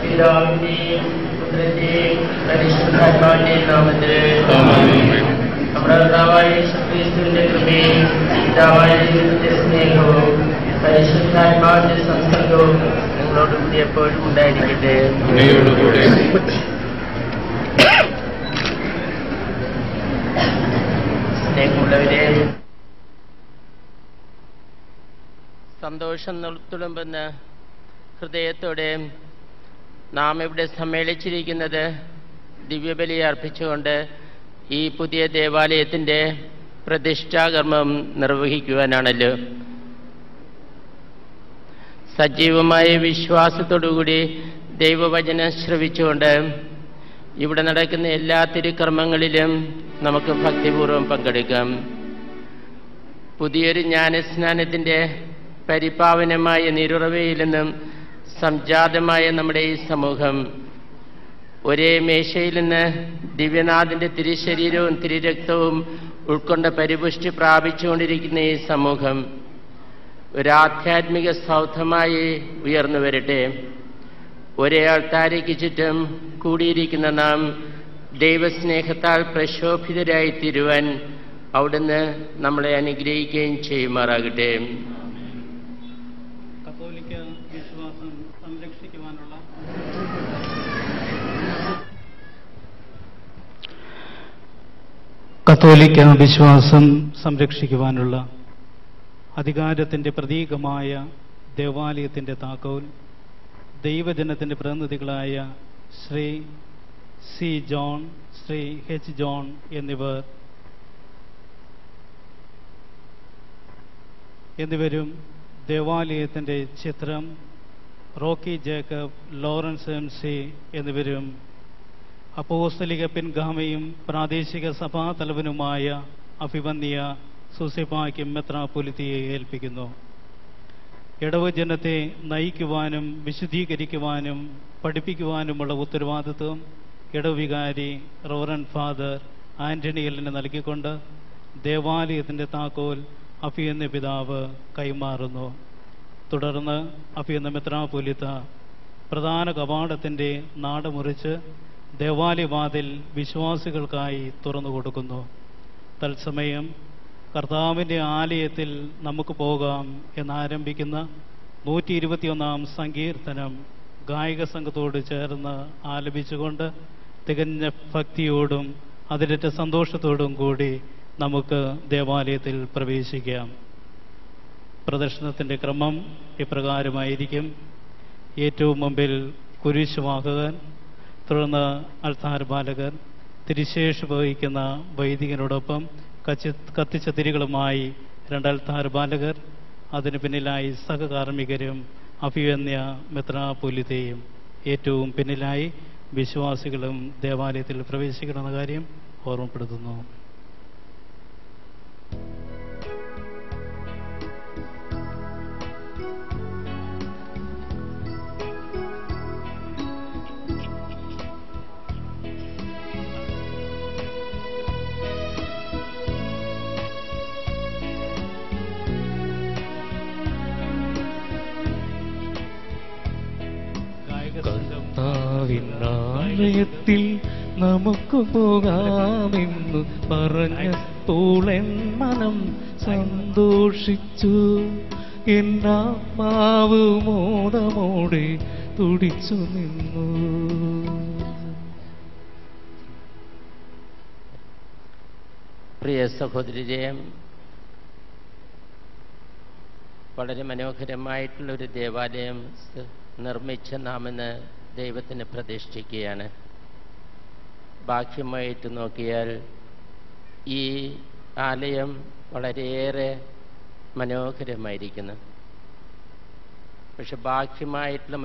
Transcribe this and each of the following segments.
പിതാവിന്റെയും പുത്രന്റെയും പരിശുദ്ധാത്മാവിന്റെയും നാമത്തിൽ നമ്മുടെ കർത്താവായ യേശുക്രിസ്തുവിന്റെ കൃപയും പിതാവായ ദൈവത്തിന്റെ സ്നേഹവും പരിശുദ്ധാത്മാവിന്റെ സംസർഗവും നിങ്ങളോടുകൂടി എപ്പോഴും ഉണ്ടായിരിക്കട്ടെ. സ്നേഹമുള്ളവരെ, സന്തോഷം തുളുമ്പുന്ന ഹൃദയത്തോടെ നാം ഇവിടെ സമ്മേളിച്ചിരിക്കുന്നത് ദിവ്യബലി അർപ്പിച്ചുകൊണ്ട് ഈ പുതിയ ദേവാലയത്തിൻ്റെ പ്രതിഷ്ഠാകർമ്മം നിർവഹിക്കുവാനാണല്ലോ. സജീവമായ വിശ്വാസത്തോടുകൂടി ദൈവവചനം ശ്രവിച്ചുകൊണ്ട് ഇവിടെ നടക്കുന്ന എല്ലാ തിരുക്കർമ്മങ്ങളിലും നമുക്ക് ഭക്തിപൂർവ്വം പങ്കെടുക്കാം. പുതിയൊരു ജ്ഞാനസ്നാനത്തിൻ്റെ പരിപാവനമായ നീരുറവയിൽ നിന്നും സംജാതമായ നമ്മുടെ ഈ സമൂഹം ഒരേ മേശയിൽ നിന്ന് ദിവ്യനാഥൻ്റെ തിരുശരീരവും തിരുരക്തവും ഉൾക്കൊണ്ട പരിപുഷ്ടി പ്രാപിച്ചുകൊണ്ടിരിക്കുന്ന ഈ സമൂഹം ഒരാധ്യാത്മിക സൗധമായി ഉയർന്നു വരട്ടെ. ഒരേ അൾത്താരയ്ക്ക് ചുറ്റും കൂടിയിരിക്കുന്ന നാം ദൈവസ്നേഹത്താൽ പ്രശോഭിതരായി തീരുവാൻ അവിടുന്ന് നമ്മളെ അനുഗ്രഹിക്കുകയും ചെയ്യുമാറാകട്ടെ. കത്തോലിക്ക വിശ്വാസം സംരക്ഷിക്കുവാനുള്ള അധികാരത്തിൻ്റെ പ്രതീകമായ ദേവാലയത്തിൻ്റെ താക്കോൽ ദൈവജനത്തിൻ്റെ പ്രതിനിധികളായ Shri C John, Shri H John എന്നിവരും ദേവാലയത്തിൻ്റെ ചിത്രം Rocky Jacob, Lawrence M C എന്നിവരും അപ്പോസ്തലിക പിൻഗാമിയും പ്രാദേശിക സഭാ തലവനുമായ അഭിവന്യ സൂസെപായ്ക്കും മെത്രാപ്പൊലീത്തയെ ഏൽപ്പിക്കുന്നു. ഇടവജനത്തെ നയിക്കുവാനും വിശുദ്ധീകരിക്കുവാനും പഠിപ്പിക്കുവാനുമുള്ള ഉത്തരവാദിത്വം ഇടവികാരി റവറൻഡ് ഫാദർ ആന്റണിയലിന് നൽകിക്കൊണ്ട് ദേവാലയത്തിൻ്റെ താക്കോൽ അഭിയന്ന പിതാവ് കൈമാറുന്നു. തുടർന്ന് അഭിയന്ന മെത്രാപ്പൊലീത്ത പ്രധാന കവാടത്തിൻ്റെ നാട മുറിച്ച് ദേവാലയവാതിൽ വിശ്വാസികൾക്കായി തുറന്നു കൊടുക്കുന്നു. തത്സമയം കർത്താവിൻ്റെ ആലയത്തിൽ നമുക്ക് പോകാം എന്നാരംഭിക്കുന്ന 121 സങ്കീർത്തനം ഗായക സംഘത്തോട് ചേർന്ന് ആലപിച്ചുകൊണ്ട് തികഞ്ഞ ഭക്തിയോടും അതിരറ്റ സന്തോഷത്തോടും കൂടി നമുക്ക് ദേവാലയത്തിൽ പ്രവേശിക്കാം. പ്രദർശനത്തിൻ്റെ ക്രമം ഇപ്രകാരമായിരിക്കും. ഏറ്റവും മുമ്പിൽ കുരിശുവാഹകൻ, തുടർന്ന് അൾത്താർ ബാലകർ, തിരുശേഷി വഹിക്കുന്ന വൈദികനോടൊപ്പം കത്തിച്ച തിരികളുമായി 2 അൾത്താർ ബാലകർ, അതിനു പിന്നിലായി സഹകാർമ്മികരും അഭിവന്യ മെത്രാപ്പൊലീത്തയും, ഏറ്റവും പിന്നിലായി വിശ്വാസികളും ദേവാലയത്തിൽ പ്രവേശിക്കണമെന്ന കാര്യം ഓർമ്മപ്പെടുത്തുന്നു. കർത്താവിനാലയത്തിൽ നമുക്ക് പോകാമെന്നു പറഞ്ഞപ്പോൾ എൻ മനം സന്തോഷിച്ചു, എന്നാത്മാവ് മോദമോടെ തുടിച്ചു നിന്നു. പ്രിയ സഹോദരരെ, വളരെ മനോഹരമായിട്ടുള്ളൊരു ദേവാലയം നിർമ്മിച്ച് നാം ഇന്ന് ദൈവത്തിന് പ്രതിഷ്ഠിക്കുകയാണ്. ബാഹ്യമായിട്ട് നോക്കിയാൽ ഈ ആലയം വളരെയേറെ മനോഹരമായിരിക്കുന്നു. പക്ഷെ ബാഹ്യമായിട്ടുള്ള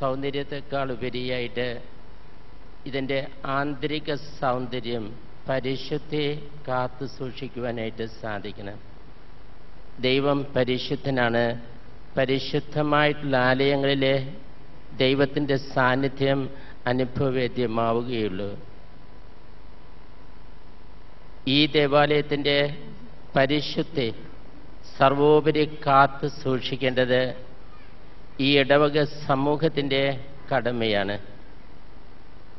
സൗന്ദര്യത്തെക്കാൾ ഉപരിയായിട്ട് ഇതിൻ്റെ ആന്തരിക സൗന്ദര്യം, പരിശുദ്ധിയെ കാത്തു സൂക്ഷിക്കുവാനായിട്ട് സാധിക്കണം. ദൈവം പരിശുദ്ധനാണ്. പരിശുദ്ധമായിട്ടുള്ള ആലയങ്ങളിലെ ദൈവത്തിൻ്റെ സാന്നിധ്യം അനുഭവവേദ്യമാവുകയുള്ളൂ. ഈ ദേവാലയത്തിൻ്റെ പരിശുദ്ധി സർവോപരി കാത്തു സൂക്ഷിക്കേണ്ടത് ഈ ഇടവക സമൂഹത്തിൻ്റെ കടമയാണ്.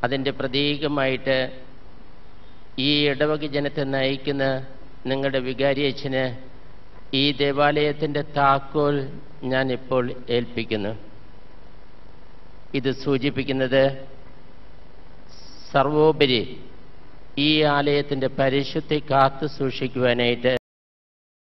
അതിൻ്റെ പ്രതീകമായിട്ട് ഈ ഇടവക ജനത്തെ നയിക്കുന്ന നിങ്ങളുടെ വികാരിയച്ഛന് ഈ ദേവാലയത്തിൻ്റെ താക്കോൽ ഞാനിപ്പോൾ ഏൽപ്പിക്കുന്നു. ഇത് സൂചിപ്പിക്കുന്നത് സർവോപരി ഈ ആലയത്തിൻ്റെ പരിശുദ്ധി കാത്തു സൂക്ഷിക്കുവാനായിട്ട്